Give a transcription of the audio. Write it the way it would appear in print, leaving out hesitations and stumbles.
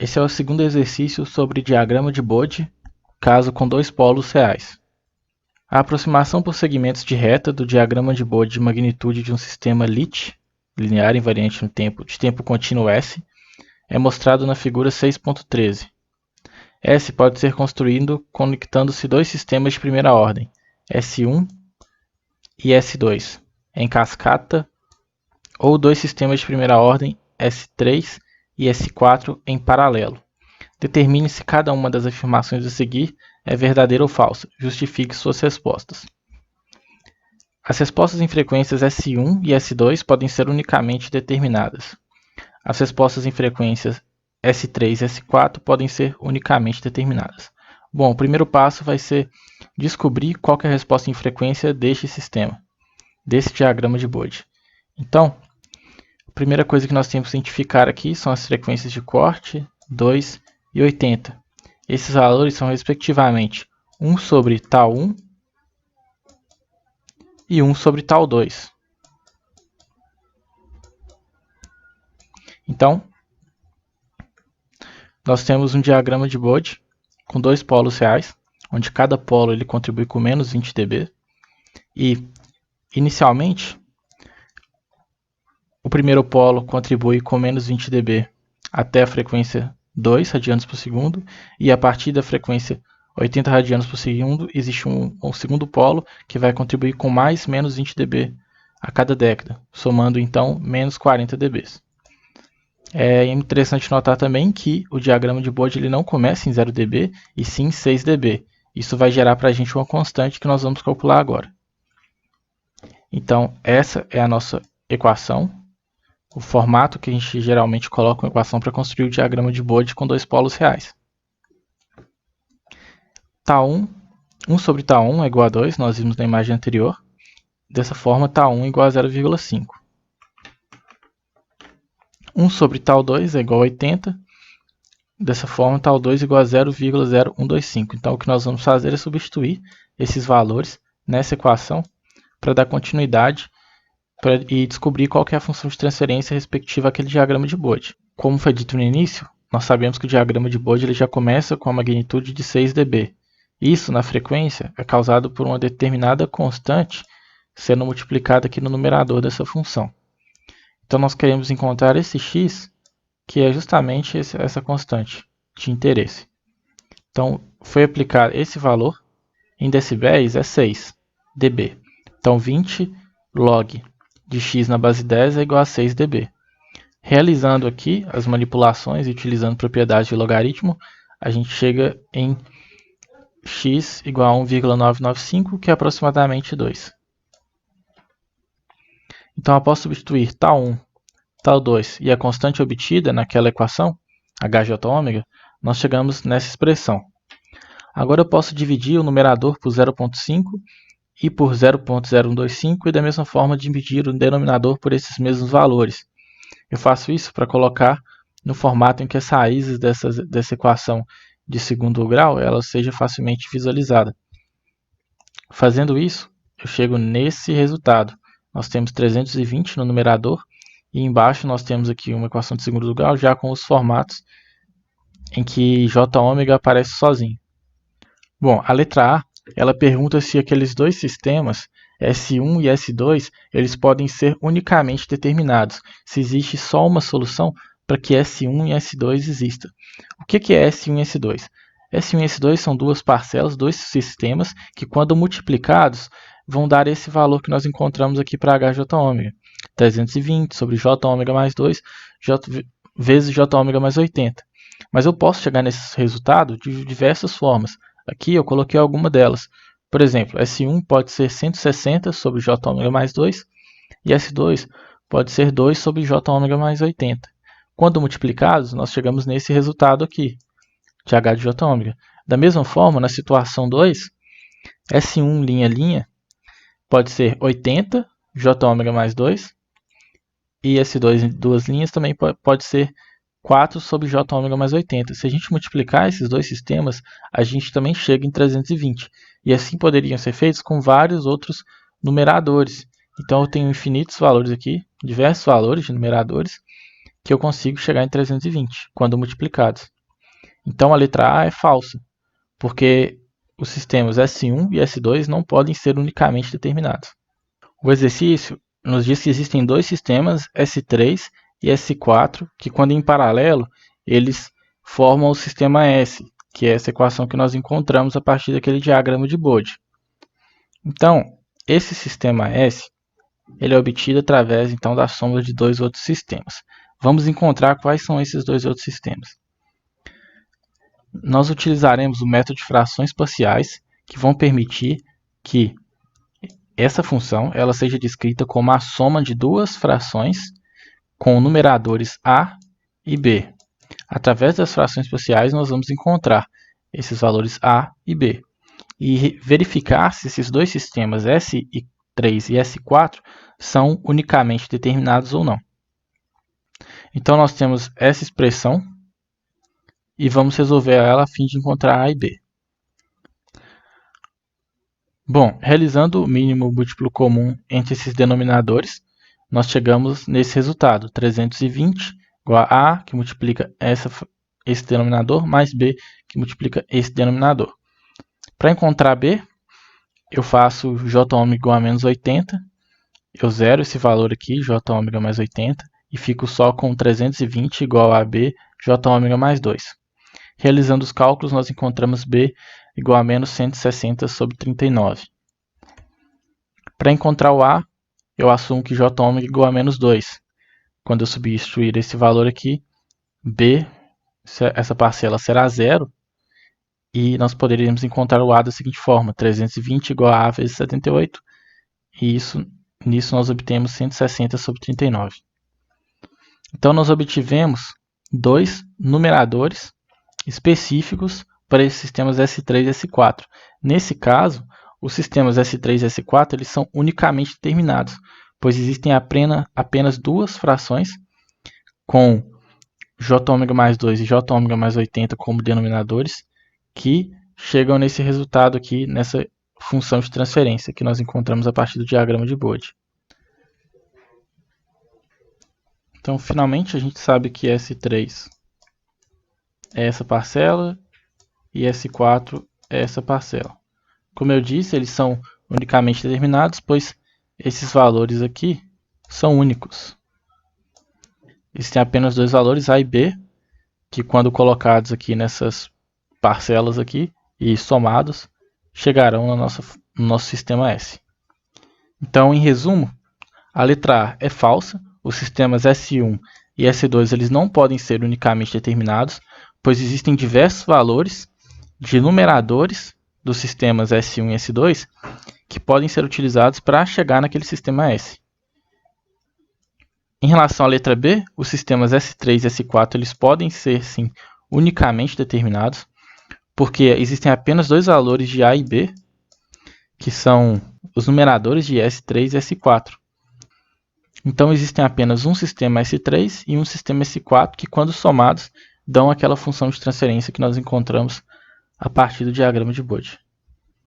Esse é o segundo exercício sobre diagrama de Bode, caso com dois polos reais. A aproximação por segmentos de reta do diagrama de Bode de magnitude de um sistema LIT, linear invariante no tempo, de tempo contínuo S, é mostrado na figura 6.13. S pode ser construído conectando-se dois sistemas de primeira ordem, S1 e S2, em cascata, ou dois sistemas de primeira ordem, S3 e S4, em paralelo. Determine se cada uma das afirmações a seguir é verdadeira ou falsa. Justifique suas respostas. As respostas em frequências S1 e S2 podem ser unicamente determinadas. As respostas em frequências S3 e S4 podem ser unicamente determinadas. Bom, o primeiro passo vai ser descobrir qual é a resposta em frequência deste sistema, desse diagrama de Bode. Então, a primeira coisa que nós temos que identificar aqui são as frequências de corte, 2 e 80. Esses valores são respectivamente 1 sobre tal 1 e 1 sobre tal 2. Então, nós temos um diagrama de Bode com dois polos reais, onde cada polo ele contribui com menos 20 dB. E, inicialmente, o primeiro polo contribui com menos 20 dB até a frequência 2 radianos por segundo, e a partir da frequência 80 radianos por segundo existe um segundo polo que vai contribuir com mais menos 20 dB a cada década, somando então menos 40 dB. É interessante notar também que o diagrama de Bode ele não começa em 0 dB e sim 6 dB. Isso vai gerar para a gente uma constante que nós vamos calcular agora. Então, essa é a nossa equação, o formato que a gente geralmente coloca uma equação para construir o diagrama de Bode com dois polos reais. Τ1, 1 sobre Τ1 é igual a 2, nós vimos na imagem anterior. Dessa forma, Τ1 é igual a 0,5. 1 sobre Τ2 é igual a 80. Dessa forma, Τ2 é igual a 0,0125. Então, o que nós vamos fazer é substituir esses valores nessa equação para dar continuidade e descobrir qual que é a função de transferência respectiva àquele diagrama de Bode. Como foi dito no início, nós sabemos que o diagrama de Bode ele já começa com a magnitude de 6 dB. Isso, na frequência, é causado por uma determinada constante sendo multiplicada aqui no numerador dessa função. Então, nós queremos encontrar esse x, que é justamente essa constante de interesse. Então, foi aplicado esse valor, em decibéis é 6 dB. Então, 20 log de x na base 10 é igual a 6 dB. Realizando aqui as manipulações e utilizando propriedades de logaritmo, a gente chega em x igual a 1,995, que é aproximadamente 2. Então, após substituir Τ1, Τ2 e a constante obtida naquela equação, HJω, nós chegamos nessa expressão. Agora eu posso dividir o numerador por 0,5 e por 0,0125 e da mesma forma dividir o denominador por esses mesmos valores. Eu faço isso para colocar no formato em que as raízes dessa equação de segundo grau ela seja facilmente visualizada. Fazendo isso, eu chego nesse resultado. Nós temos 320 no numerador e embaixo nós temos aqui uma equação de segundo grau já com os formatos em que Jω aparece sozinho. Bom, a letra A, ela pergunta se aqueles dois sistemas, S1 e S2, eles podem ser unicamente determinados, se existe só uma solução para que S1 e S2 existam. O que é S1 e S2? S1 e S2 são duas parcelas, dois sistemas, que quando multiplicados vão dar esse valor que nós encontramos aqui para HJω. 320 sobre Jω mais 2 vezes Jω mais 80. Mas eu posso chegar nesse resultado de diversas formas. Aqui eu coloquei alguma delas. Por exemplo, S1 pode ser 160 sobre Jω mais 2 e S2 pode ser 2 sobre Jω mais 80. Quando multiplicados, nós chegamos nesse resultado aqui, de H de Jω. Da mesma forma, na situação 2, S1 linha pode ser 80 Jω mais 2 e S2 em duas linhas também pode ser 4 sobre Jω mais 80. Se a gente multiplicar esses dois sistemas, a gente também chega em 320. E assim poderiam ser feitos com vários outros numeradores. Então eu tenho infinitos valores aqui, diversos valores de numeradores, que eu consigo chegar em 320 quando multiplicados. Então a letra A é falsa, porque os sistemas S1 e S2 não podem ser unicamente determinados. O exercício nos diz que existem dois sistemas, S3 e S4, que quando em paralelo, eles formam o sistema S, que é essa equação que nós encontramos a partir daquele diagrama de Bode. Então, esse sistema S, ele é obtido através então da soma de dois outros sistemas. Vamos encontrar quais são esses dois outros sistemas. Nós utilizaremos o método de frações parciais, que vão permitir que essa função ela seja descrita como a soma de duas frações com numeradores a e b. Através das frações parciais, nós vamos encontrar esses valores a e b e verificar se esses dois sistemas S3 e S4 são unicamente determinados ou não. Então, nós temos essa expressão e vamos resolver ela a fim de encontrar a e b. Bom, realizando o mínimo múltiplo comum entre esses denominadores, nós chegamos nesse resultado, 320 igual a A, que multiplica esse denominador, mais B, que multiplica esse denominador. Para encontrar B, eu faço J ômega igual a menos 80, eu zero esse valor aqui, J ômega mais 80, e fico só com 320 igual a B, J ômega mais 2. Realizando os cálculos, nós encontramos B igual a menos 160 sobre 39. Para encontrar o A, eu assumo que J ômega igual a menos 2. Quando eu substituir esse valor aqui, B, essa parcela será zero, e nós poderíamos encontrar o A da seguinte forma, 320 igual a A vezes 78, e nisso nós obtemos 160 sobre 39. Então, nós obtivemos dois numeradores específicos para esses sistemas S3 e S4. Nesse caso, os sistemas S3 e S4 eles são unicamente determinados, pois existem apenas duas frações com J ômega mais 2 e J ômega mais 80 como denominadores que chegam nesse resultado aqui, nessa função de transferência que nós encontramos a partir do diagrama de Bode. Então, finalmente, a gente sabe que S3 é essa parcela e S4 é essa parcela. Como eu disse, eles são unicamente determinados, pois esses valores aqui são únicos. Existem apenas dois valores, A e B, que quando colocados aqui nessas parcelas aqui e somados, chegarão no nosso sistema S. Então, em resumo, a letra A é falsa, os sistemas S1 e S2 eles não podem ser unicamente determinados, pois existem diversos valores de numeradores dos sistemas S1 e S2 que podem ser utilizados para chegar naquele sistema S. Em relação à letra B, os sistemas S3 e S4 eles podem ser sim unicamente determinados, porque existem apenas dois valores de A e B, que são os numeradores de S3 e S4. Então existem apenas um sistema S3 e um sistema S4 que, quando somados, dão aquela função de transferência que nós encontramos a partir do diagrama de Bode.